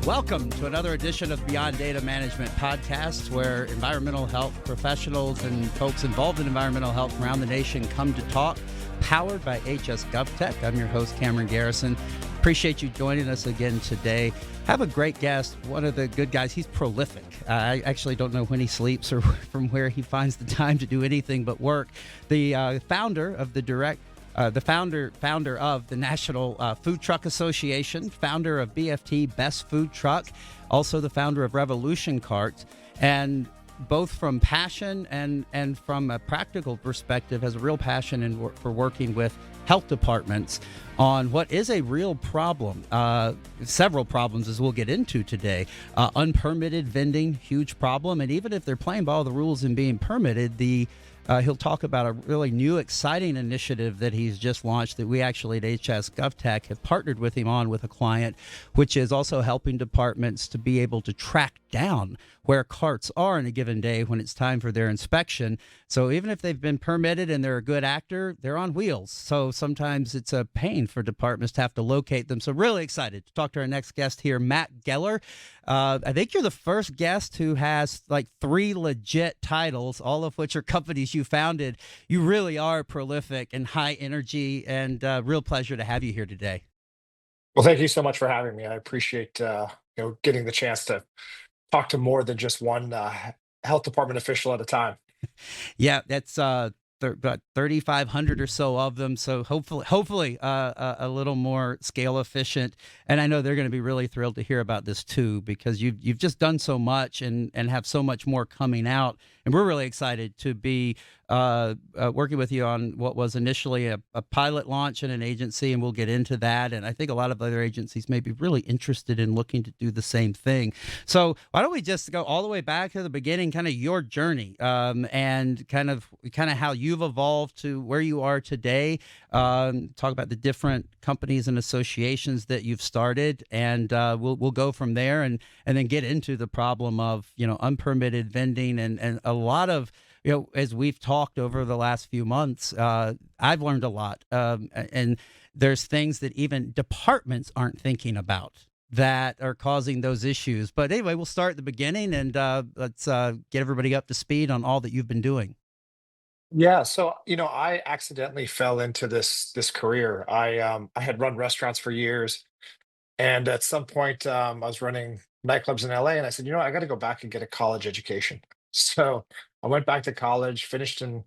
Welcome to another edition of Beyond Data Management Podcast, where environmental health professionals and folks involved in environmental health around the nation come to talk, powered by HS GovTech. I'm your host, Cameron Garrison. Appreciate you joining us again today. Have a great guest, one of the good guys. He's prolific. I actually don't know when he sleeps or from where he finds the time to do anything but work. The founder of the founder of the National Food Truck Association, founder of BFT Best Food Truck, also the founder of Revolution Carts, and both from passion and from a practical perspective has a real passion for working with health departments on what is a real problem, several problems as we'll get into today. Unpermitted vending, huge problem, and even if they're playing by all the rules and being permitted, he'll talk about a really new, exciting initiative that he's just launched that we actually at HS GovTech have partnered with him on with a client, which is also helping departments to be able to track down where carts are in a given day when it's time for their inspection. So even if they've been permitted and they're a good actor, they're on wheels. So sometimes it's a pain for departments to have to locate them. So really excited to talk to our next guest here, Matt Gellar. I think you're the first guest who has like 3 legit titles, all of which are companies you founded. You really are prolific and high energy, and real pleasure to have you here today. Well, thank you so much for having me. I appreciate getting the chance to talk to more than just one health department official at a time. Yeah, that's about 3,500 or so of them. So hopefully, a little more scale efficient. And I know they're going to be really thrilled to hear about this too, because you've just done so much and have so much more coming out. And we're really excited to be working with you on what was initially a pilot launch in an agency, and we'll get into that. And I think a lot of other agencies may be really interested in looking to do the same thing. So why don't we just go all the way back to the beginning, kind of your journey, and kind of how you've evolved to where you are today. Talk about the different companies and associations that you've started, and we'll go from there, and then get into the problem of unpermitted vending and a lot of. As we've talked over the last few months, I've learned a lot. And there's things that even departments aren't thinking about that are causing those issues. But anyway, we'll start at the beginning, and let's get everybody up to speed on all that you've been doing. Yeah, so I accidentally fell into this career. I had run restaurants for years, and at some point, I was running nightclubs in LA, and I said, I got to go back and get a college education. So I went back to college, finished in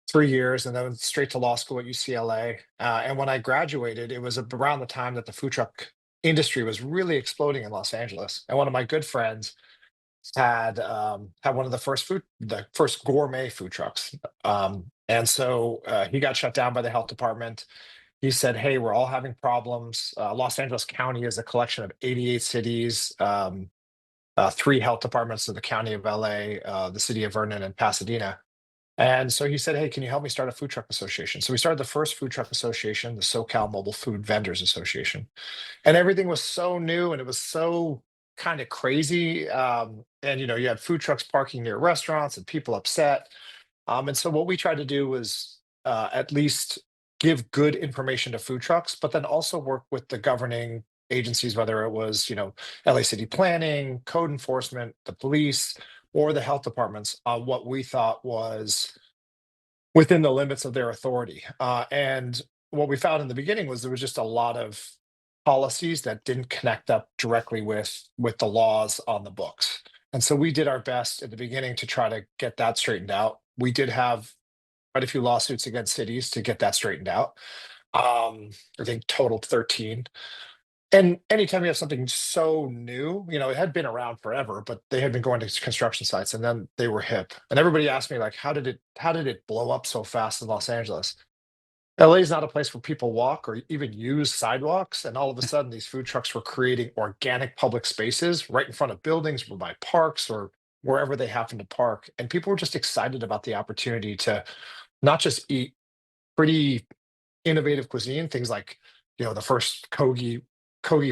3 years, and then went straight to law school at UCLA. And when I graduated, it was around the time that the food truck industry was really exploding in Los Angeles. And one of my good friends had one of the first gourmet food trucks. And so he got shut down by the health department. He said, "Hey, we're all having problems. Los Angeles County is a collection of 88 cities, 3 health departments of the county of LA, the city of Vernon, and Pasadena." And so he said, "Hey, can you help me start a food truck association?" So we started the first food truck association, the SoCal Mobile Food Vendors Association. And everything was so new and it was so kind of crazy. And you had food trucks parking near restaurants and people upset. And so what we tried to do was at least give good information to food trucks, but then also work with the governing agencies, whether it was, LA City Planning, code enforcement, the police, or the health departments on what we thought was within the limits of their authority. And what we found in the beginning was there was just a lot of policies that didn't connect up directly with the laws on the books. And so we did our best at the beginning to try to get that straightened out. We did have quite a few lawsuits against cities to get that straightened out. I think total 13. And anytime you have something so new, it had been around forever, but they had been going to construction sites and then they were hip. And everybody asked me, like, how did it blow up so fast in Los Angeles? LA is not a place where people walk or even use sidewalks. And all of a sudden, these food trucks were creating organic public spaces right in front of buildings or by parks or wherever they happen to park. And people were just excited about the opportunity to not just eat pretty innovative cuisine, things like, the first Kogi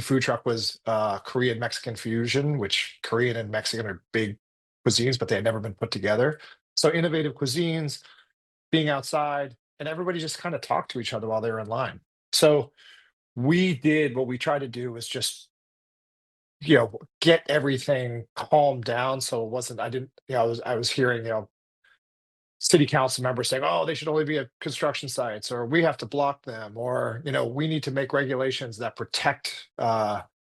food truck was Korean Mexican fusion, which Korean and Mexican are big cuisines, but they had never been put together. So innovative cuisines, being outside, and everybody just kind of talked to each other while they were in line. So we did what we tried to do was just get everything calmed down so it wasn't I didn't I was hearing, city council members saying, "Oh, they should only be at construction sites," or "We have to block them," or "We need to make regulations that protect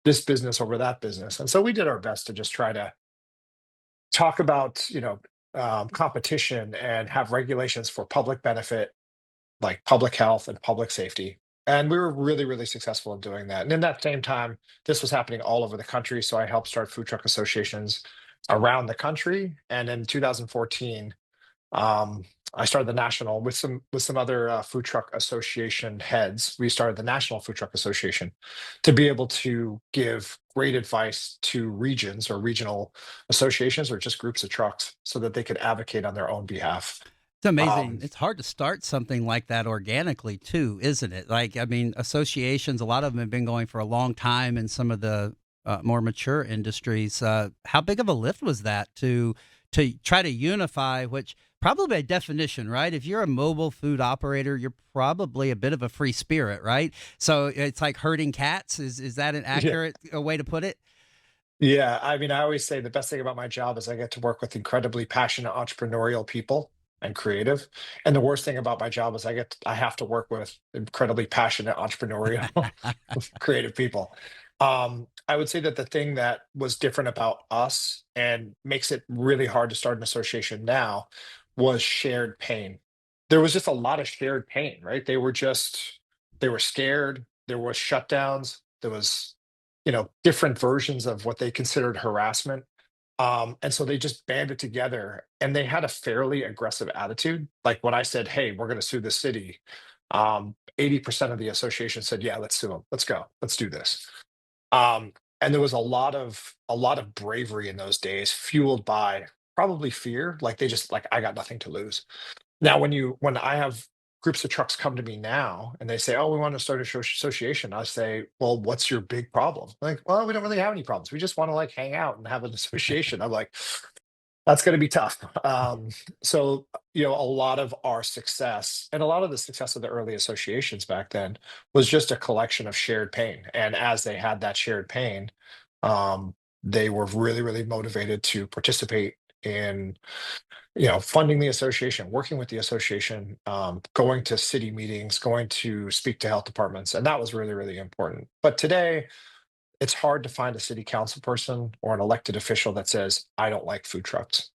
this business over that business." And so we did our best to just try to talk about competition and have regulations for public benefit, like public health and public safety. And we were really, really successful in doing that. And in that same time, this was happening all over the country. So I helped start food truck associations around the country. And in 2014, um, I started the national with some other food truck association heads. We started the National Food Truck Association to be able to give great advice to regions or regional associations or just groups of trucks so that they could advocate on their own behalf. It's amazing. Um, It's hard to start something like that organically too, isn't it? Like, I mean, associations, a lot of them have been going for a long time in some of the more mature industries. How big of a lift was that to try to unify, which probably by definition, right? If you're a mobile food operator, you're probably a bit of a free spirit, right? So it's like herding cats. Is that an yeah. accurate way to put it? Yeah, I mean, I always say the best thing about my job is I get to work with incredibly passionate entrepreneurial people and creative. And the worst thing about my job is I have to work with incredibly passionate entrepreneurial creative people. I would say that the thing that was different about us and makes it really hard to start an association now was shared pain. There was just a lot of shared pain, right? They were scared, there was shutdowns, there was different versions of what they considered harassment. And so they just banded together and they had a fairly aggressive attitude. Like when I said, "Hey, we're going to sue the city," 80% of the association said, "Yeah, let's sue them. Let's go. Let's do this." Um, and there was a lot of bravery in those days, fueled by probably fear. Like they just like, I got nothing to lose. Now, when I have groups of trucks come to me now and they say, "Oh, we want to start a association," I say, "Well, what's your big problem?" Like, "Well, we don't really have any problems. We just want to like hang out and have an association." I'm like, "That's going to be tough." So, a lot of our success and a lot of the success of the early associations back then was just a collection of shared pain. And as they had that shared pain, um, they were really, really motivated to participate in funding the association, working with the association, going to city meetings, going to speak to health departments, and that was really, really important. But today, it's hard to find a city council person or an elected official that says, "I don't like food trucks."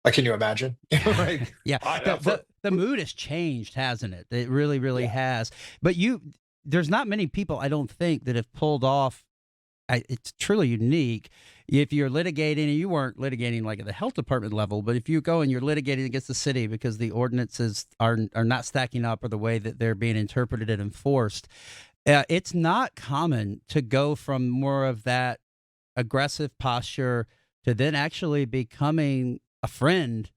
Like, can you imagine? Like, Yeah, I the, know the for the mood has changed, hasn't it? It really, really yeah, has. But there's not many people, I don't think, that have pulled off. It's truly unique. If you're litigating, and you weren't litigating like at the health department level, but if you go and you're litigating against the city because the ordinances are not stacking up or the way that they're being interpreted and enforced, it's not common to go from more of that aggressive posture to then actually becoming a friend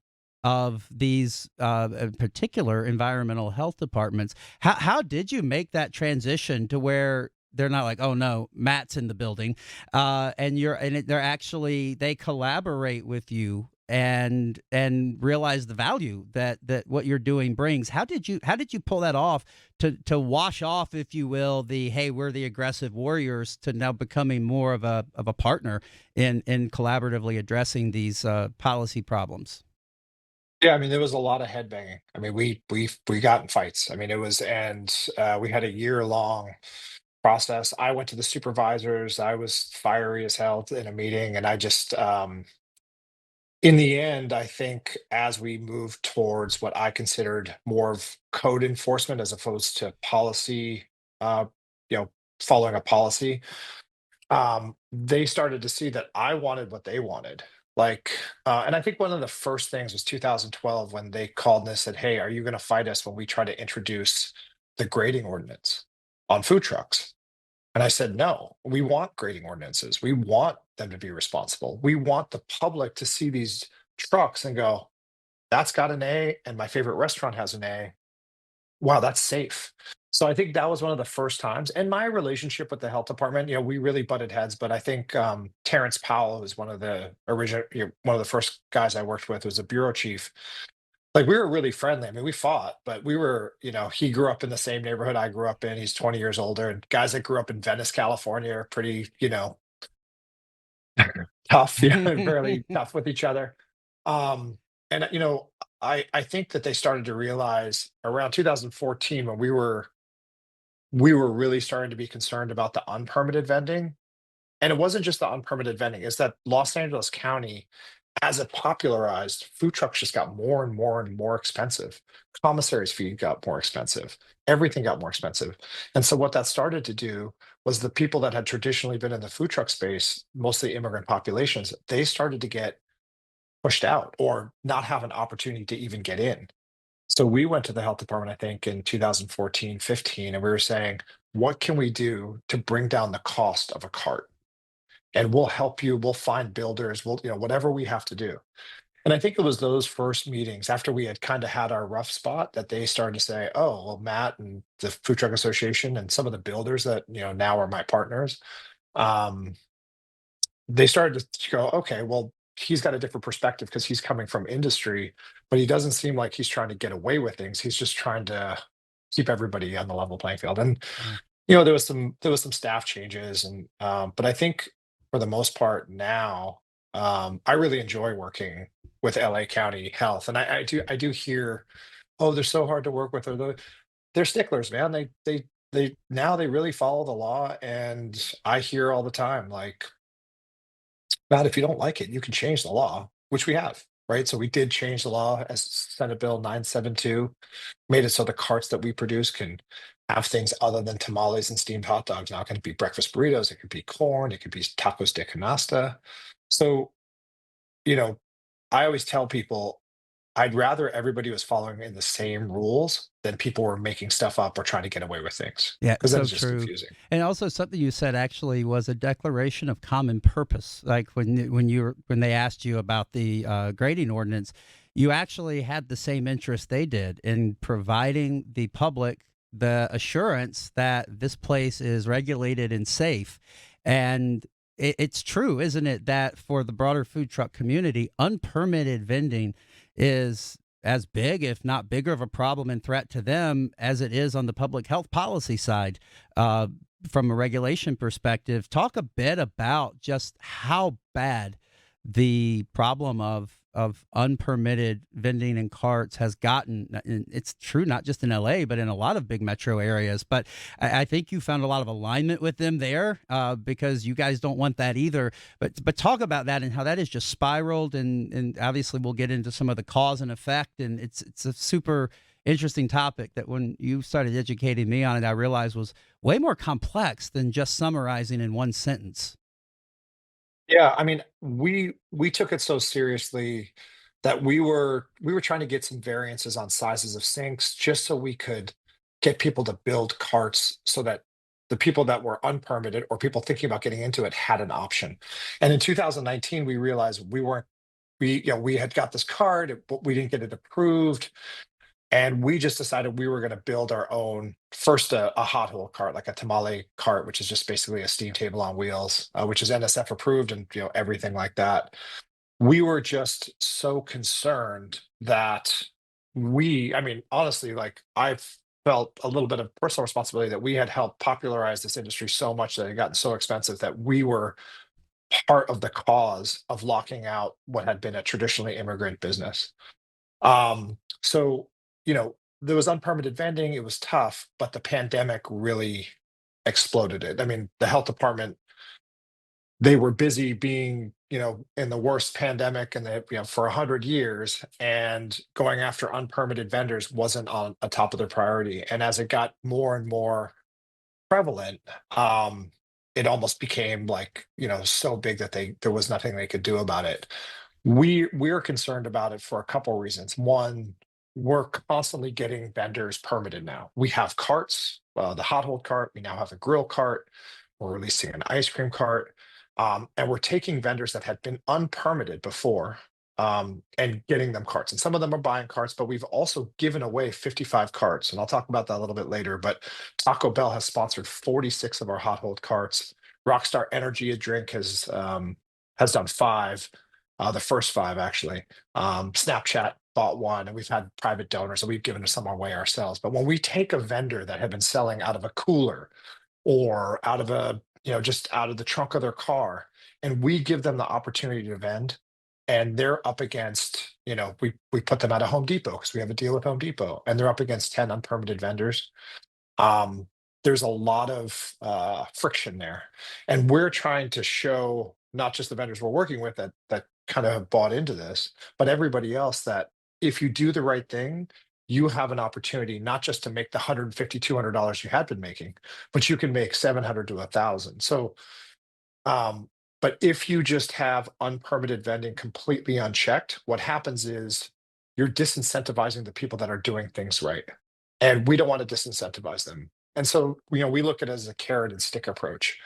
of these in particular environmental health departments. How did you make that transition to where they're not like, oh no, Matt's in the building, they're actually they collaborate with you and realize the value that what you're doing brings. How did you pull that off to wash off, if you will, the hey, we're the aggressive warriors to now becoming more of a partner in collaboratively addressing these policy problems? yeah. I mean, there was a lot of headbanging. I mean, we got in fights. I mean, it was, and we had a year long process. I went to the supervisors. I was fiery as hell in a meeting, and I just in the end, I think as we move towards what I considered more of code enforcement as opposed to policy, uh, you know, following a policy, they started to see that I wanted what they wanted. Like, and I think one of the first things was 2012 when they called and said, "Hey, are you going to fight us when we try to introduce the grading ordinance on food trucks?" And I said, "No, we want grading ordinances. We want them to be responsible. We want the public to see these trucks and go, that's got an A, and my favorite restaurant has an A. Wow, that's safe." So I think that was one of the first times. And my relationship with the health department, we really butted heads, but I think Terrence Powell, who's one of the original, one of the first guys I worked with, was a bureau chief. Like we were really friendly. I mean, we fought, but we were, he grew up in the same neighborhood I grew up in. He's 20 years older. And guys that grew up in Venice, California are pretty, Tough, yeah, very tough with each other. Um, and I think that they started to realize around 2014 when we were really starting to be concerned about the unpermitted vending. And it wasn't just the unpermitted vending, it's that Los Angeles County, as it popularized, food trucks just got more and more and more expensive. Commissary's fee got more expensive. Everything got more expensive. And so what that started to do was the people that had traditionally been in the food truck space, mostly immigrant populations, they started to get pushed out or not have an opportunity to even get in. So we went to the health department, I think, in 2014, 15, and we were saying, what can we do to bring down the cost of a cart? And we'll help you. We'll find builders. We'll, whatever we have to do. And I think it was those first meetings after we had kind of had our rough spot that they started to say, oh, well, Matt and the Food Truck Association and some of the builders that, now are my partners, um, they started to go, okay, well, he's got a different perspective because he's coming from industry, but he doesn't seem like he's trying to get away with things. He's just trying to keep everybody on the level playing field. And Yeah. there was some staff changes, and but I think for the most part now, I really enjoy working with LA County Health, and I do hear, oh, they're so hard to work with, or they're sticklers, man. They now they really follow the law, and I hear all the time like, Matt, if you don't like it, you can change the law, which we have. Right. So we did change the law as Senate Bill 972 made it so the carts that we produce can have things other than tamales and steamed hot dogs. Now it can be breakfast burritos, it could be corn, it could be tacos de canasta. So, you know, I always tell people I'd rather everybody was following in the same rules than people were making stuff up or trying to get away with things Yeah, because then so it's just true. confusing. And also something you said actually was a declaration of common purpose. Like when they asked you about the grading ordinance, you actually had the same interest they did in providing the public the assurance that this place is regulated and safe. And it's true, isn't it, that for the broader food truck community, unpermitted vending is as big, if not bigger, of a problem and threat to them as it is on the public health policy side. Uh, from a regulation perspective, talk a bit about just how bad the problem of unpermitted vending and carts has gotten. And it's true not just in LA, but in a lot of big metro areas. But I think you found a lot of alignment with them there because you guys don't want that either. But talk about that and how that has just spiraled, and obviously we'll get into some of the cause and effect, and it's a super interesting topic that when you started educating me on it, I realized was way more complex than just summarizing in one sentence. Yeah, I mean, we took it so seriously that we were trying to get some variances on sizes of sinks just so we could get people to build carts so that the people that were unpermitted or people thinking about getting into it had an option. And in 2019, we realized we weren't we had got this card, but we didn't get it approved. And we just decided we were going to build our own first a hot hole cart, like a tamale cart, which is just basically a steam table on wheels, which is NSF approved and everything like that. We were just so concerned that I mean, honestly, like I felt a little bit of personal responsibility that we had helped popularize this industry so much that it had gotten so expensive that we were part of the cause of locking out what had been a traditionally immigrant business. So, there was unpermitted vending, it was tough, but the pandemic really exploded it. I mean, the health department, they were busy being, in the worst pandemic and for 100 years, and going after unpermitted vendors wasn't on a top of their priority. And as it got more and more prevalent, it almost became like, so big that there was nothing they could do about it. We're concerned about it for a couple of reasons. One, we're constantly getting vendors permitted now. We have carts, the hot hold cart. We now have a grill cart. We're releasing an ice cream cart, and we're taking vendors that had been unpermitted before, and getting them carts. And some of them are buying carts, but we've also given away 55 carts, and I'll talk about that a little bit later. But Taco Bell has sponsored 46 of our hot hold carts. Rockstar Energy, a drink, has done five, the first five actually. Snapchat bought one, and we've had private donors, so we've given some away ourselves. But when we take a vendor that had been selling out of a cooler or out of just out of the trunk of their car, and we give them the opportunity to vend. And they're up against, we put them at a Home Depot because we have a deal with Home Depot, and they're up against 10 unpermitted vendors. um, there's a lot of friction there, and we're trying to show not just the vendors we're working with that kind of have bought into this, but everybody else that if you do the right thing, you have an opportunity not just to make the 150 $200 you had been making, but you can make 700 to 1,000. So um, but if you just have unpermitted vending completely unchecked, what happens is you're disincentivizing the people that are doing things right. And we don't want to disincentivize them. And so, we look at it as a carrot and stick approach.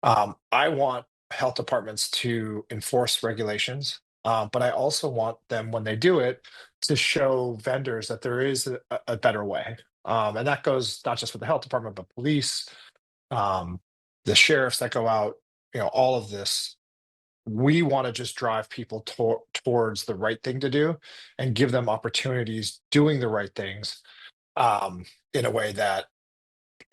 I want health departments to enforce regulations, but I also want them, when they do it, to show vendors that there is a better way. And that goes not just with the health department, but police, um, the sheriffs that go out, all of this. We want to just drive people towards the right thing to do and give them opportunities doing the right things, um, in a way that,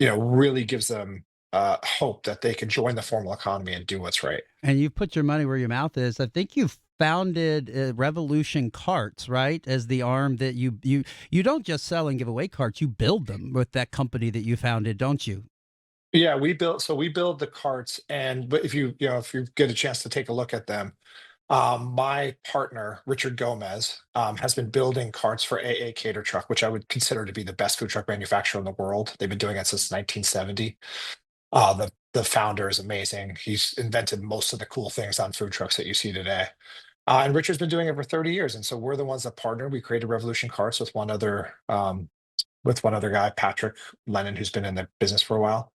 really gives them hope that they can join the formal economy and do what's right. And you've put your money where your mouth is. I think you've founded Revolution Carts, right? As the arm that you don't just sell and give away carts, you build them with that company that you founded, don't you? Yeah, we build the carts, and but if you get a chance to take a look at them, my partner Richard Gomez has been building carts for AA Cater Truck, which I would consider to be the best food truck manufacturer in the world. They've been doing it since 1970. The founder is amazing. He's invented most of the cool things on food trucks that you see today. And Richard's been doing it for 30 years, and so we're the ones that partner. We created Revolution Carts with one other guy, Patrick Lennon, who's been in the business for a while.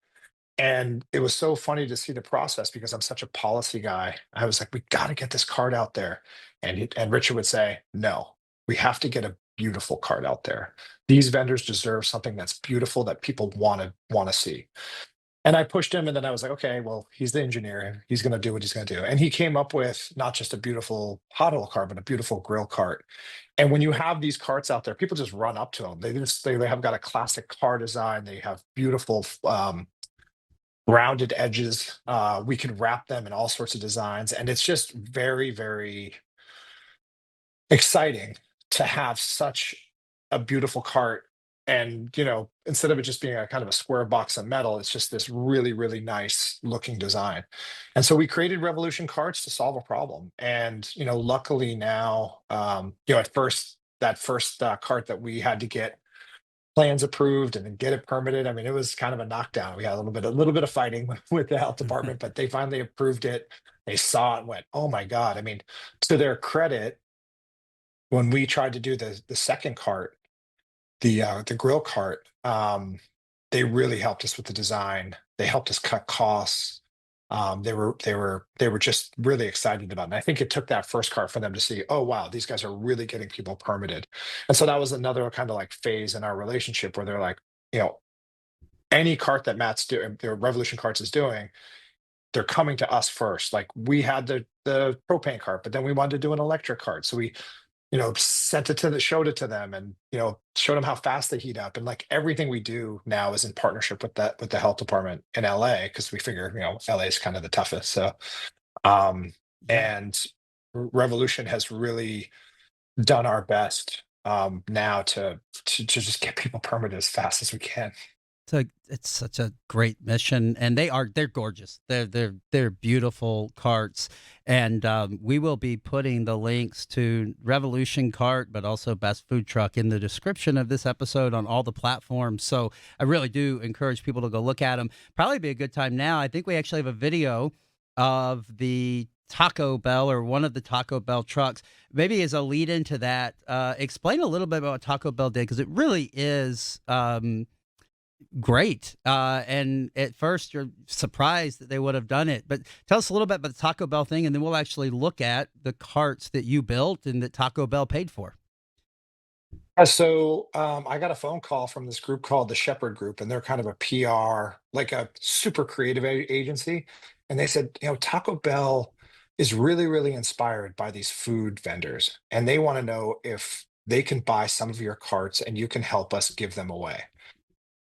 And it was so funny to see the process because I'm such a policy guy. I was like, we got to get this card out there. And Richard would say, no, we have to get a beautiful card out there. These vendors deserve something that's beautiful that people want to see. And I pushed him, and then I was like, okay, well, he's the engineer. He's going to do what he's going to do. And he came up with not just a beautiful hot oil cart, but a beautiful grill cart. And when you have these carts out there, people just run up to them. They have got a classic car design. They have beautiful rounded edges. We can wrap them in all sorts of designs, and it's just very, very exciting to have such a beautiful cart. And instead of it just being a kind of a square box of metal, it's just this really, really nice looking design. And so we created Revolution Carts to solve a problem. And luckily now, at first that first cart that we had to get plans approved and then get it permitted. I mean, it was kind of a knockdown. We had a little bit of fighting with the health department, but they finally approved it. They saw it and went, "Oh my God." I mean, to their credit, when we tried to do the second cart, the grill cart, they really helped us with the design. They helped us cut costs. They were just really excited about it. And I think it took that first cart for them to see, oh wow, these guys are really getting people permitted. And so that was another kind of like phase in our relationship where they're like, you know, any cart that Matt's doing, the Revolution Carts is doing, they're coming to us first. Like we had the propane cart, but then we wanted to do an electric cart. So we sent it showed it to them, and showed them how fast they heat up. And like everything we do now is in partnership with the health department in LA, because we figure, LA is kind of the toughest. So um Yeah. and Revolution has really done our best now to just get people permitted as fast as we can. It's such a great mission, and they're gorgeous. They're beautiful carts, and we will be putting the links to Revolution Cart, but also Best Food Truck in the description of this episode on all the platforms. So I really do encourage people to go look at them. Probably be a good time now. I think we actually have a video of the Taco Bell, or one of the Taco Bell trucks. Maybe as a lead into that, explain a little bit about what Taco Bell did, because it really is. Great. And at first you're surprised that they would have done it. But tell us a little bit about the Taco Bell thing, and then we'll actually look at the carts that you built and that Taco Bell paid for. I got a phone call from this group called the Shepherd Group, and they're kind of a PR, like a super creative agency. And they said, Taco Bell is really, really inspired by these food vendors, and they want to know if they can buy some of your carts and you can help us give them away.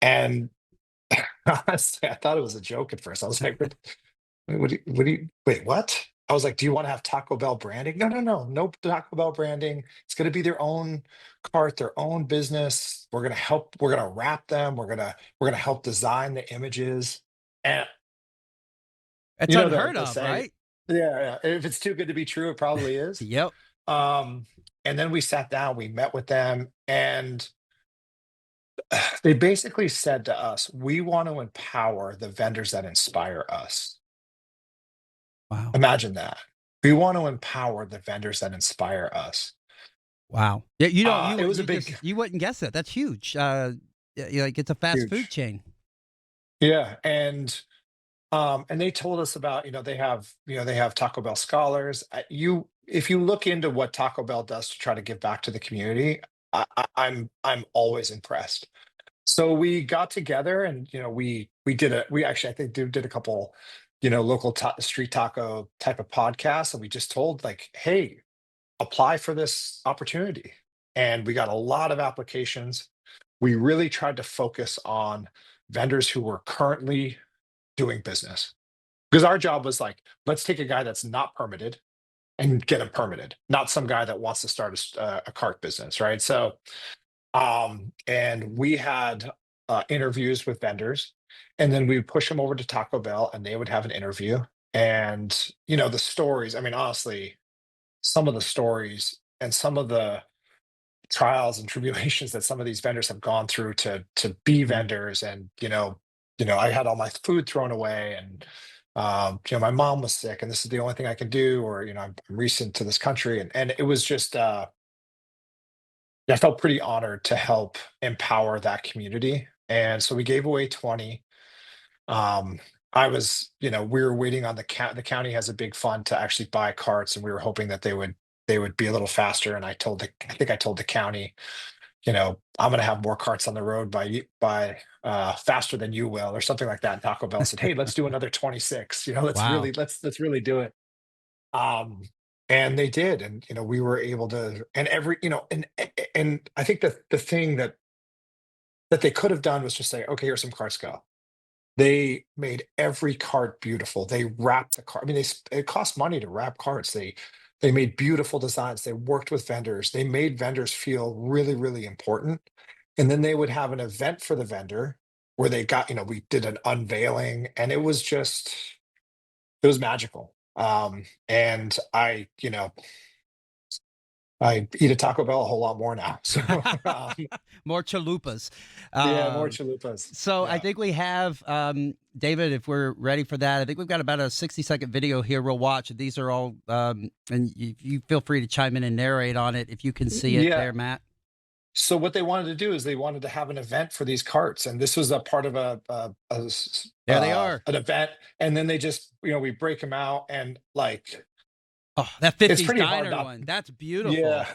And honestly, I thought it was a joke at first. I was like, wait, wait, wait, what? I was like, "Do you wanna have Taco Bell branding?" "No, no, no, no Taco Bell branding. It's gonna be their own cart, their own business. We're gonna wrap them. We're gonna help design the images." And, It's you know, unheard the of, saying. right? Yeah, yeah, if it's too good to be true, it probably is. Yep. Um, and then we sat down, we met with them, and they basically said to us, "We want to empower the vendors that inspire us." Wow. Imagine that. We want to empower the vendors that inspire us. Wow. Yeah, you don't It was a you big, just you wouldn't guess that. That's huge. Yeah, like it's a fast food huge. chain. Yeah, and they told us about, they have Taco Bell scholars. If you look into what Taco Bell does to try to give back to the community, I'm always impressed. So we got together, and we actually, I think, did a couple, local street taco type of podcasts, and we just told, like, "Hey, apply for this opportunity." And we got a lot of applications. We really tried to focus on vendors who were currently doing business, because our job was like, let's take a guy that's not permitted and get him permitted, not some guy that wants to start a cart business, right? So, and we had interviews with vendors, and then we would push them over to Taco Bell, and they would have an interview. And the stories. I mean, honestly, some of the stories and some of the trials and tribulations that some of these vendors have gone through to be Mhm. vendors. And I had all my food thrown away, and my mom was sick, and this is the only thing I can do, or I'm recent to this country, and it was just, I felt pretty honored to help empower that community. And so we gave away 20. um we were waiting on the county has a big fund to actually buy carts, and we were hoping that they would be a little faster. And I think I told the county, "I'm gonna have more carts on the road by faster than you will," or something like that. And Taco Bell said, "Hey, let's do another 26. Wow. Let's really do it." Um, and they did, and we were able to, and and I think that the thing that they could have done was just say, "Okay, here's some carts, go." They made every cart beautiful. They wrapped the cart. I mean, it costs money to wrap carts. They made beautiful designs. They worked with vendors. They made vendors feel really, really important. And then they would have an event for the vendor where we did an unveiling, and it was magical. And I eat a Taco Bell a whole lot more now. So, More chalupas. yeah, more Um, chalupas. so I Yeah. think we have David. If we're ready for that, I think we've got about a 60-second video here. We'll watch. These are all, and you feel free to chime in and narrate on it if you can see it Yeah. there, Matt. So what they wanted to do is they wanted to have an event for these carts, and this was a part of There they are. an event. And then they just, we break them out, and like, Oh, that it's 50s pretty hard diner not. one. That's Yeah, beautiful.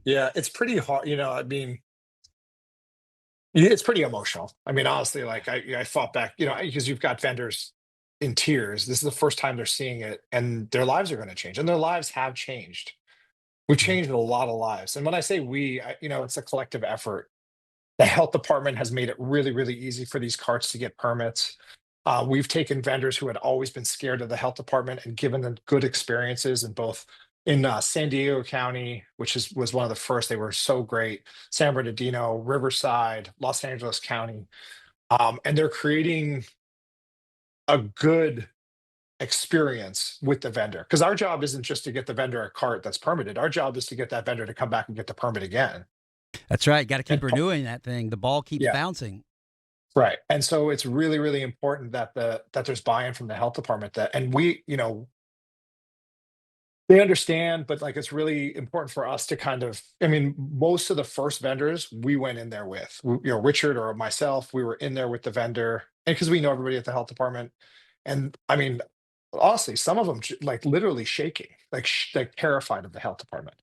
yeah, it's pretty hard. I mean, yeah, it's pretty emotional. I mean, honestly, like, I fought back, because you've got vendors in tears. This is the first time they're seeing it, and their lives are going to change, and their lives have changed. We've Yeah. changed a lot of lives, and when I say we, it's a collective effort. The health department has made it really, really easy for these carts to get permits. We've taken vendors who had always been scared of the health department and given them good experiences in both, in San Diego County, which was one of the first. They were so great. San Bernardino, Riverside, Los Angeles County, and they're creating a good experience with the vendor. Because our job isn't just to get the vendor a cart that's permitted. Our job is to get that vendor to come back and get the permit again. That's right. Got to keep And renewing that thing. The ball keeps yeah, bouncing. right. And so it's really, really important that there's buy-in from the health department, and they understand, but like, it's really important for us to kind of, I mean, most of the first vendors we went in there with, Richard or myself, we were in there with the vendor, and because we know everybody at the health department. And I mean, honestly, some of them like literally shaking, like terrified of the health department.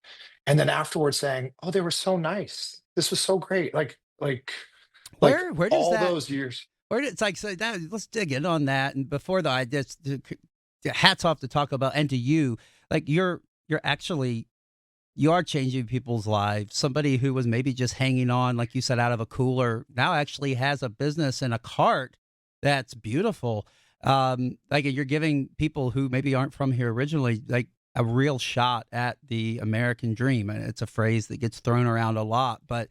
And then afterwards saying, "Oh, they were so nice. This was so great." Like Where does all that those years. Where did it's like so that let's dig in on that. And before that, I just hats off to Taco Bell and to you. Like you're actually you are changing people's lives. Somebody who was maybe just hanging on, like you said, out of a cooler, now actually has a business and a cart that's beautiful. Like you're giving people who maybe aren't from here originally, like a real shot at the American dream. And it's a phrase that gets thrown around a lot, but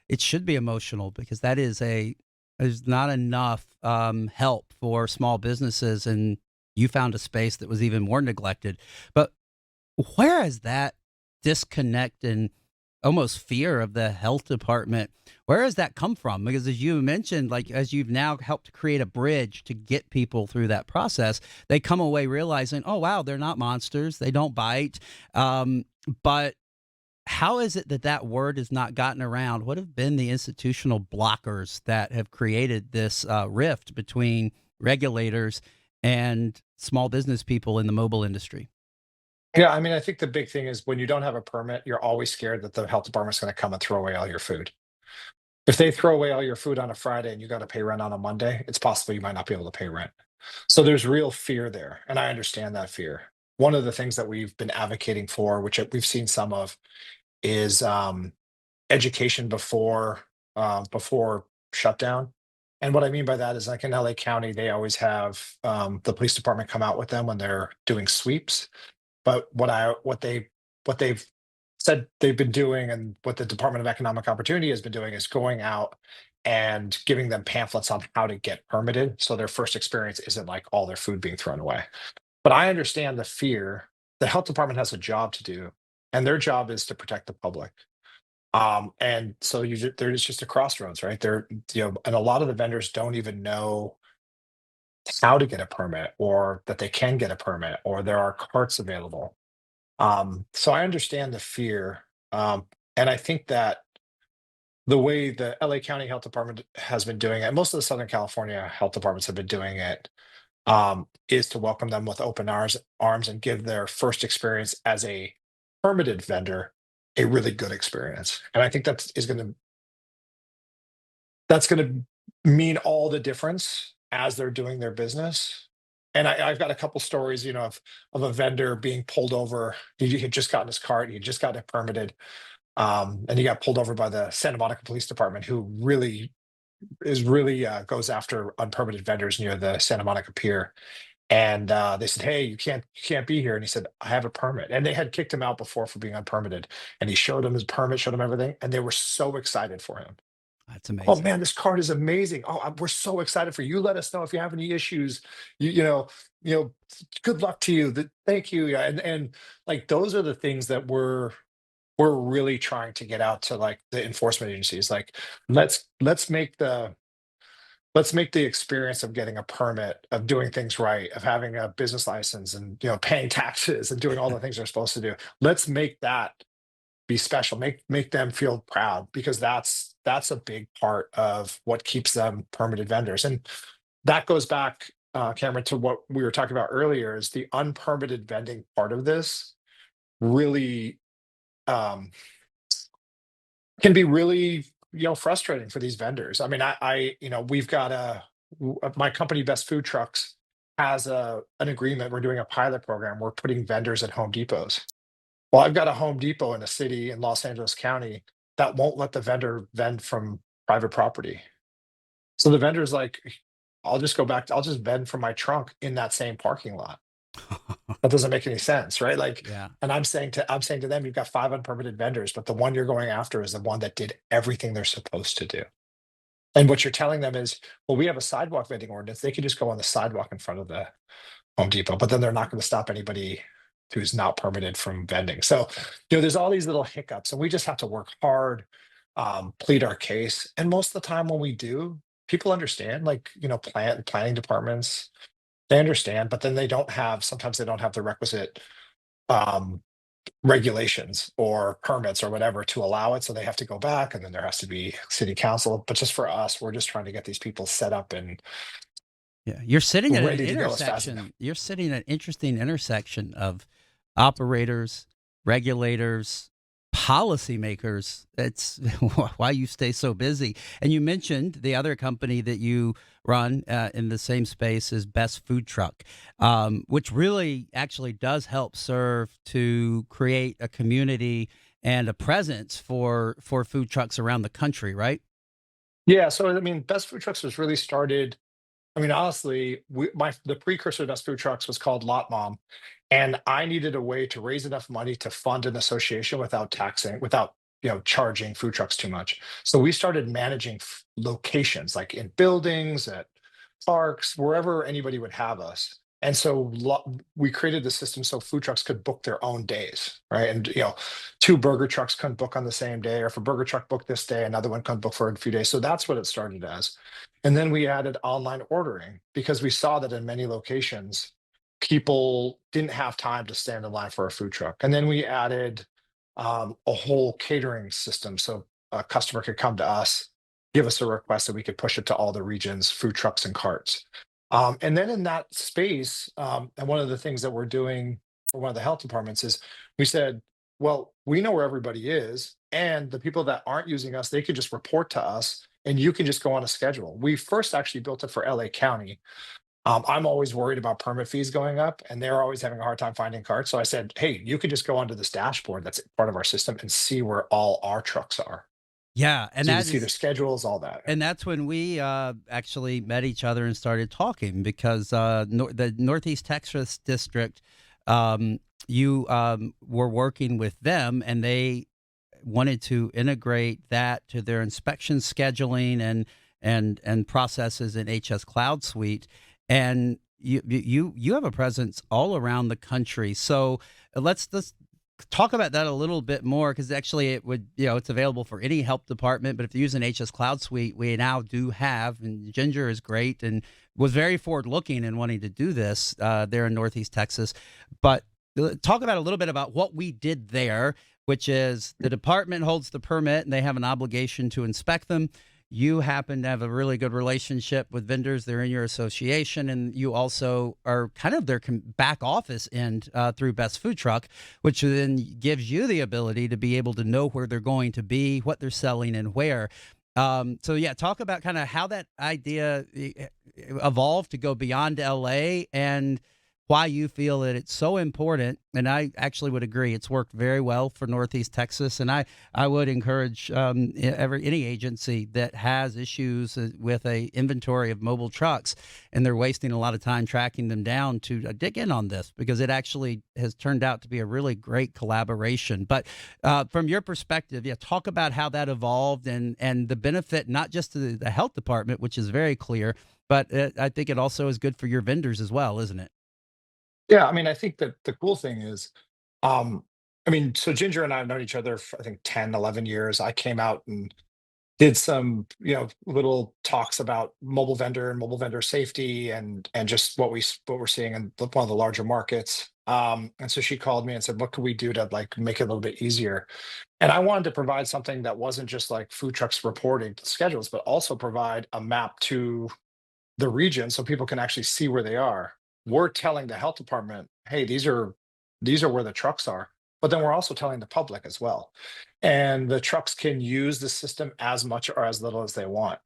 it should be emotional because there's not enough help for small businesses. And you found a space that was even more neglected. But where is that disconnect and almost fear of the health department? Where does that come from? Because as you mentioned, like as you've now helped create a bridge to get people through that process, they come away realizing, oh wow, they're not monsters, they don't bite. But how is it that that word has not gotten around? What have been the institutional blockers that have created this rift between regulators and small business people in the mobile industry? Yeah, I mean, I think the big thing is when you don't have a permit, you're always scared that the health department's going to come and throw away all your food. If they throw away all your food on a Friday and you got to pay rent on a Monday, it's possible you might not be able to pay rent. So there's real fear there, and I understand that fear. One of the things that we've been advocating for, which we've seen some of, is education before shutdown. And what I mean by that is, like in LA County, they always have the police department come out with them when they're doing sweeps. But what they've said they've been doing, and what the Department of Economic Opportunity has been doing, is going out and giving them pamphlets on how to get permitted. So their first experience isn't like all their food being thrown away. But I understand the fear. The health department has a job to do, and their job is to protect the public. And so there's just a crossroads, right? And a lot of the vendors don't even know how to get a permit, or that they can get a permit, or there are carts available. So I understand the fear. And I think that the way the LA County Health Department has been doing it, most of the Southern California health departments have been doing it, is to welcome them with open arms and give their first experience as a permitted vendor a really good experience. And I think that's going to mean all the difference as they're doing their business. And I've got a couple stories, of a vendor being pulled over. He had just gotten his cart, he had just gotten it permitted, and he got pulled over by the Santa Monica Police Department, who really goes after unpermitted vendors near the Santa Monica Pier. And they said, "Hey, you can't be here." And he said, "I have a permit." And they had kicked him out before for being unpermitted. And he showed them his permit, showed them everything, and they were so excited for him. That's "Oh amazing. man, this card is amazing. Oh, we're so excited for you. Let us know if you have any issues. You know, good luck to you. Thank you." Yeah, and like those are the things that we're really trying to get out to, like, the enforcement agencies. Like, let's make the experience of getting a permit, of doing things right, of having a business license, and paying taxes and doing all the things they're supposed to do. Let's make that be special, make them feel proud, because that's a big part of what keeps them permitted vendors. And that goes back, Cameron, to what we were talking about earlier, is the unpermitted vending part of this really um, can be really frustrating for these vendors. I mean, we've got my company, Best Food Trucks, has an agreement. We're doing a pilot program. We're putting vendors at Home Depots. Well, I've got a Home Depot in a city in Los Angeles County that won't let the vendor vend from private property. So the vendor's like, I'll just vend from my trunk in that same parking lot. That doesn't make any sense, right? Like, Yeah. and I'm saying to them, you've got five unpermitted vendors, but the one you're going after is the one that did everything they're supposed to do. And what you're telling them is, well, we have a sidewalk vending ordinance. They can just go on the sidewalk in front of the Home Depot, but then they're not going to stop anybody who's not permitted from vending. So, there's all these little hiccups, and we just have to work hard, plead our case. And most of the time when we do, people understand, like, planning departments, they understand, but then sometimes they don't have the requisite um, regulations or permits or whatever to allow it. So they have to go back, and then there has to be city council. But just for us, we're just trying to get these people set up and Yeah, you're sitting at an ready to go as fast as. intersection. You're sitting at an interesting intersection of operators, regulators, policymakers. That's why you stay so busy. And you mentioned the other company that you run in the same space as Best Food Truck, which really actually does help serve to create a community and a presence for food trucks around the country, right? Yeah, so I mean, Best Food Trucks was really started. I mean, honestly, the precursor to us food trucks was called Lot Mom, and I needed a way to raise enough money to fund an association without taxing, without charging food trucks too much. So we started managing locations, like in buildings, at parks, wherever anybody would have us. And so we created the system so food trucks could book their own days, right? And two burger trucks couldn't book on the same day, or if a burger truck booked this day, another one couldn't book for a few days. So that's what it started as. And then we added online ordering because we saw that in many locations, people didn't have time to stand in line for a food truck. And then we added a whole catering system. So a customer could come to us, give us a request, and we could push it to all the regions, food trucks and carts. And then in that space, and one of the things that we're doing for one of the health departments is we said, well, we know where everybody is, and the people that aren't using us, they could just report to us, and you can just go on a schedule. We first actually built it for LA County. I'm always worried about permit fees going up, and they're always having a hard time finding carts. So I said, hey, you could just go onto this dashboard that's part of our system and see where all our trucks are. Yeah, and So you can that see their is schedules, all that. and that's when we actually met each other and started talking because the Northeast Texas district, you were working with them, and they wanted to integrate that to their inspection scheduling and processes in HS Cloud Suite, and you have a presence all around the country. So let's talk about that a little bit more, because actually it would, it's available for any help department. But if you use an HS Cloud Suite, we now do have, and Ginger is great and was very forward looking in wanting to do this there in Northeast Texas. But talk about a little bit about what we did there, which is the department holds the permit and they have an obligation to inspect them. You happen to have a really good relationship with vendors. They're in your association, and you also are kind of their back office end through Best Food Truck, which then gives you the ability to be able to know where they're going to be, what they're selling, and where. So yeah, talk about kind of how that idea evolved to go beyond LA and why you feel that it's so important. And I actually would agree it's worked very well for Northeast Texas. And I would encourage any agency that has issues with a inventory of mobile trucks and they're wasting a lot of time tracking them down to dig in on this, because it actually has turned out to be a really great collaboration. But from your perspective, yeah, talk about how that evolved and the benefit, not just to the health department, which is very clear, but I think it also is good for your vendors as well, isn't it? Yeah, I mean, I think that the cool thing is, um, I mean, so Ginger and I have known each other for I think 10, 11 years. I came out and did some, little talks about mobile vendor and mobile vendor safety and just what we're seeing in one of the larger markets. And so she called me and said, what could we do to like make it a little bit easier? And I wanted to provide something that wasn't just like food trucks reporting schedules, but also provide a map to the region so people can actually see where they are. We're telling the health department, hey, these are where the trucks are, but then we're also telling the public as well. And the trucks can use the system as much or as little as they want.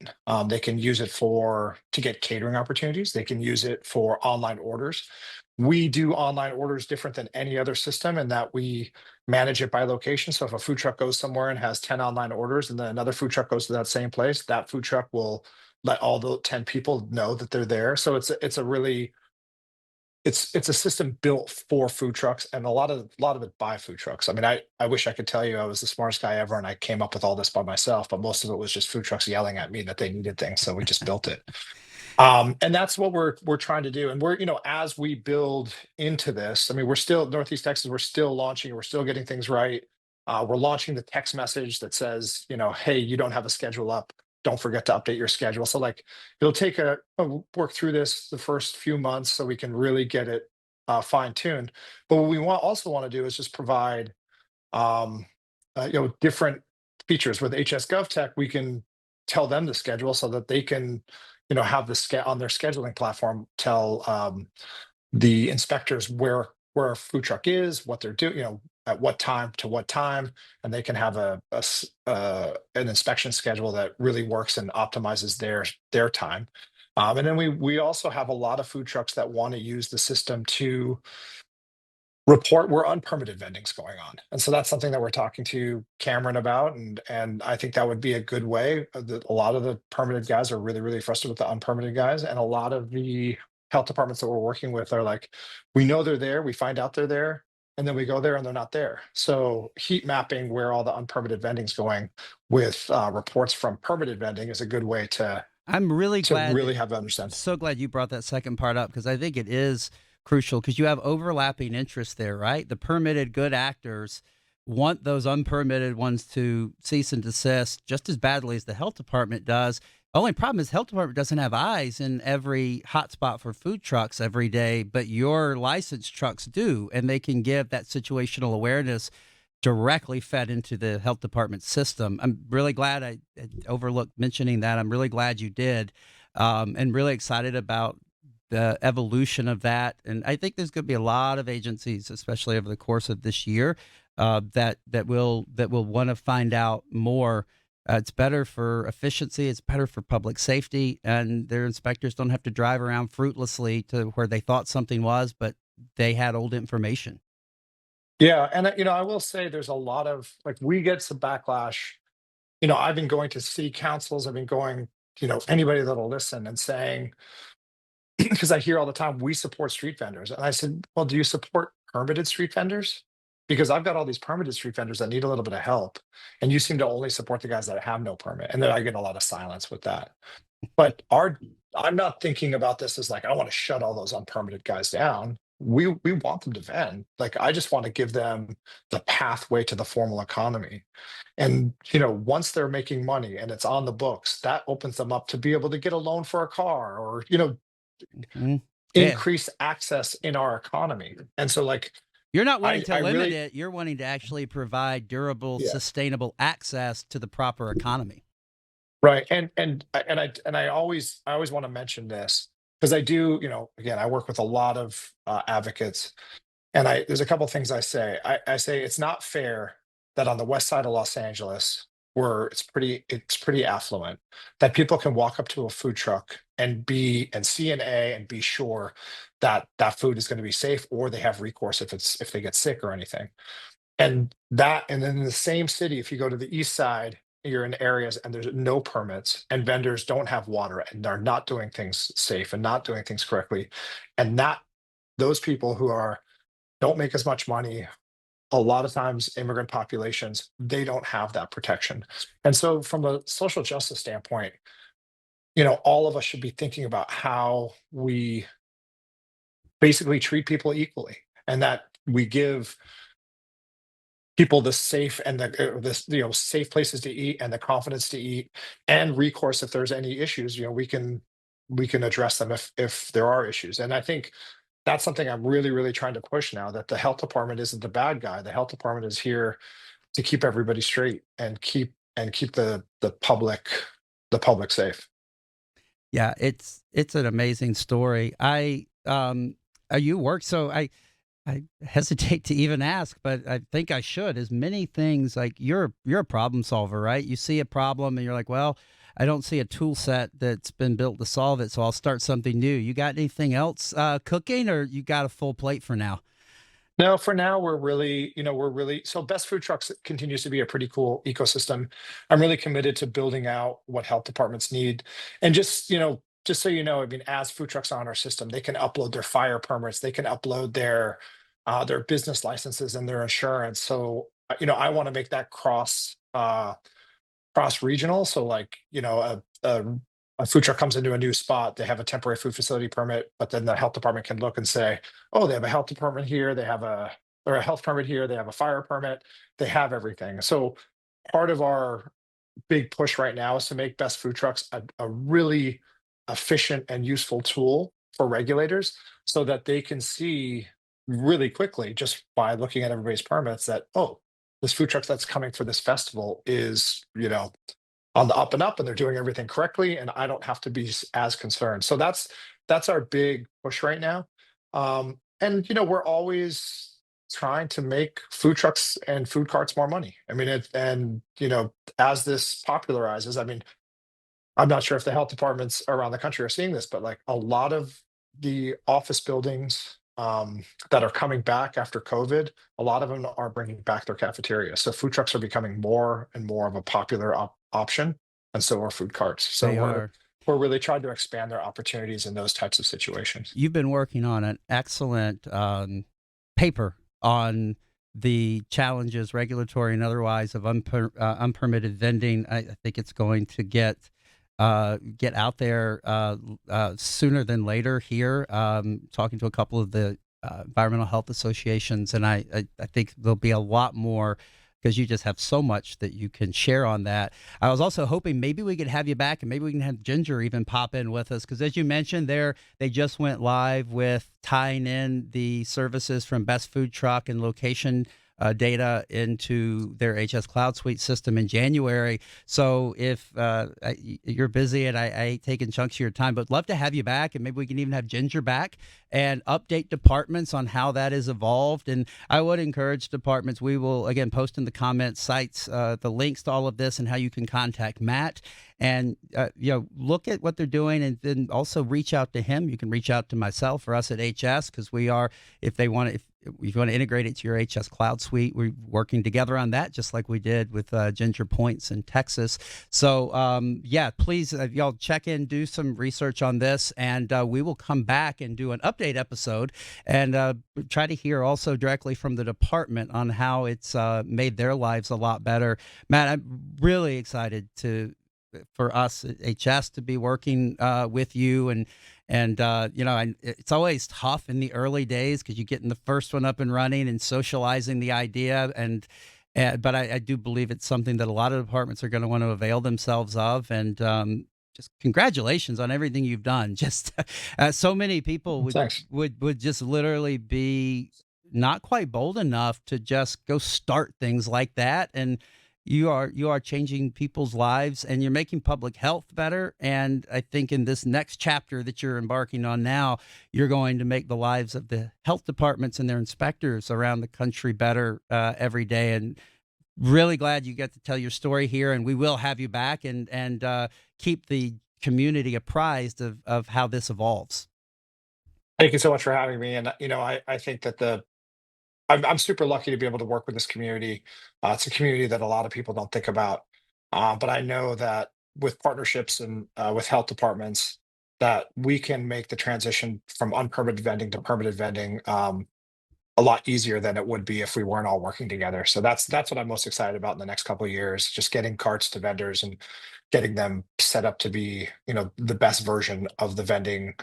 They can use it for to get catering opportunities. They can use it for online orders. We do online orders different than any other system in that we manage it by location. So if a food truck goes somewhere and has 10 online orders and then another food truck goes to that same place, that food truck will let all the 10 people know that they're there. So it's a really it's a system built for food trucks and a lot of it by food trucks. I mean, I wish I could tell you I was the smartest guy ever and I came up with all this by myself, but most of it was just food trucks yelling at me that they needed things. So we just built it. And that's what we're trying to do. And we're, as we build into this, I mean, we're still Northeast Texas, we're still launching, we're still getting things right. We're launching the text message that says, hey, you don't have a schedule up. Don't forget to update your schedule. So like it'll take work through this the first few months so we can really get it fine tuned. But what we also want to do is just provide um, different features with HS GovTech. We can tell them the schedule so that they can, have on their scheduling platform tell the inspectors where a food truck is, what they're doing, at what time to what time, and they can have an inspection schedule that really works and optimizes their time. And then we also have a lot of food trucks that want to use the system to report where unpermitted vending's going on. And so that's something that we're talking to Cameron about. And I think that would be a good way. A lot of the permitted guys are really, really frustrated with the unpermitted guys. And a lot of the health departments that we're working with are like, we know they're there, we find out they're there, and then we go there and they're not there. So heat mapping where all the unpermitted vending's going with reports from permitted vending is a good way I'm really to glad really that, have to understand. so glad you brought that second part up because I think it is crucial because you have overlapping interests there, right? The permitted good actors want those unpermitted ones to cease and desist just as badly as the health department does. Only problem is health department doesn't have eyes in every hotspot for food trucks every day, but your licensed trucks do, and they can give that situational awareness directly fed into the health department system. I'm really glad I overlooked mentioning that. I'm really glad you did, and really excited about the evolution of that. And I think there's going to be a lot of agencies, especially over the course of this year, that will want to find out more. It's better for efficiency. It's better for public safety, and their inspectors don't have to drive around fruitlessly to where they thought something was, but they had old information. Yeah, and I will say there's a lot of like we get some backlash. I've been going to city councils, I've been going, anybody that'll listen and saying, because I hear all the time, we support street vendors. And I said, well, do you support permitted street vendors? Because I've got all these permitted street vendors that need a little bit of help. And you seem to only support the guys that have no permit. And then I get a lot of silence with that. But I'm not thinking about this as like, I want to shut all those unpermitted guys down. We want them to vend. Like, I just want to give them the pathway to the formal economy. And, once they're making money and it's on the books, that opens them up to be able to get a loan for a car or, Mhm. Yeah. increase access in our economy. And so like You're not wanting to I limit really it. You're wanting to actually provide durable, yeah. sustainable access to the proper economy. Right. And I always want to mention this because I do, again, I work with a lot of advocates and there's a couple things I say. I say it's not fair that on the west side of Los Angeles, where it's pretty affluent, that people can walk up to a food truck and see an A and be sure that that food is going to be safe, or they have recourse if they get sick or anything. And then in the same city, if you go to the east side, you're in areas and there's no permits and vendors don't have water and are not doing things safe and not doing things correctly. And that those people who are don't make as much money, a lot of times immigrant populations, they don't have that protection. And so from a social justice standpoint, all of us should be thinking about how we basically treat people equally and that we give people the safe and this safe places to eat and the confidence to eat and recourse if there's any issues. We can address them if there are issues. And I think that's something I'm really, really trying to push now, that the health department isn't the bad guy. The health department is here to keep everybody straight and keep the public safe. Yeah, it's an amazing story. You work so I hesitate to even ask, but I think I should. As many things like you're a problem solver, right? You see a problem and you're like, well, I don't see a tool set that's been built to solve it, so I'll start something new. You got anything else cooking, or you got a full plate for now? No, for now we're really so Best Food Trucks continues to be a pretty cool ecosystem. I'm really committed to building out what health departments need. And just so I mean, as food trucks are on our system, they can upload their fire permits, they can upload their business licenses and their insurance. So I want to make that cross regional. So like, a food truck comes into a new spot, they have a temporary food facility permit, but then the health department can look and say, oh, they have a health department here, they have a health permit here, they have a fire permit, they have everything. So part of our big push right now is to make Best Food Trucks a really efficient and useful tool for regulators so that they can see really quickly just by looking at everybody's permits that, oh, this food truck that's coming for this festival is, on the up and up and they're doing everything correctly and I don't have to be as concerned. So that's our big push right now. And we're always trying to make food trucks and food carts more money. I mean, as this popularizes, I mean, I'm not sure if the health departments around the country are seeing this, but like a lot of the office buildings that are coming back after COVID, a lot of them are bringing back their cafeteria. So food trucks are becoming more and more of a popular option, and so are food carts. So They are. we're really trying to expand their opportunities in those types of situations. You've been working on an excellent paper on the challenges, regulatory and otherwise, of unpermitted vending. I think it's going to get out there sooner than later here. Talking to a couple of the environmental health associations, and I think there'll be a lot more because you just have so much that you can share on that. I was also hoping maybe we could have you back and maybe we can have Ginger even pop in with us because, as you mentioned, they just went live with tying in the services from Best Food Truck and location data into their HS Cloud Suite system in January. So if you're busy and I hate taking chunks of your time, but love to have you back, and maybe we can even have Ginger back and update departments on how that has evolved. And I would encourage departments. We will again post in the comments sites the links to all of this and how you can contact Matt and look at what they're doing, and then also reach out to him. You can reach out to myself or us at HS because we are, if you want to integrate it to your HS Cloud Suite, we're working together on that, just like we did with Ginger Points in Texas. So, please, y'all check in, do some research on this, and we will come back and do an update episode and try to hear also directly from the department on how it's made their lives a lot better. Matt, I'm really excited for us at HS to be working with you, and it's always tough in the early days because you're getting the first one up and running and socializing the idea, but I do believe it's something that a lot of departments are going to want to avail themselves of, and just congratulations on everything you've done. Just so many people would just literally be not quite bold enough to just go start things like that, and you are changing people's lives, and you're making public health better. And I think in this next chapter that you're embarking on now, you're going to make the lives of the health departments and their inspectors around the country better every day. And really glad you get to tell your story here. And we will have you back and keep the community apprised of how this evolves. Thank you so much for having me. And I think that I'm super lucky to be able to work with this community. It's a community that a lot of people don't think about, but I know that with partnerships and with health departments, that we can make the transition from unpermitted vending to permitted vending a lot easier than it would be if we weren't all working together. So that's what I'm most excited about in the next couple of years, just getting carts to vendors and getting them set up to be, the best version of their vending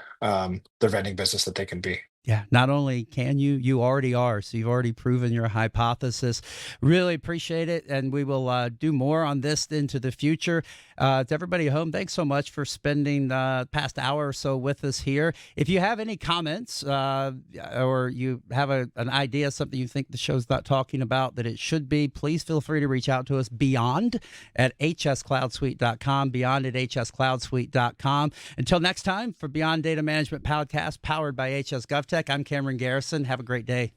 business that they can be. Yeah, not only can you already are. So you've already proven your hypothesis. Really appreciate it. And we will do more on this into the future. To everybody at home, thanks so much for spending the past hour or so with us here. If you have any comments or you have an idea, something you think the show's not talking about that it should be, please feel free to reach out to us beyond at hscloudsuite.com, beyond at hscloudsuite.com. Until next time, for Beyond Data Management Podcast, powered by HS GovTech, I'm Cameron Garrison. Have a great day.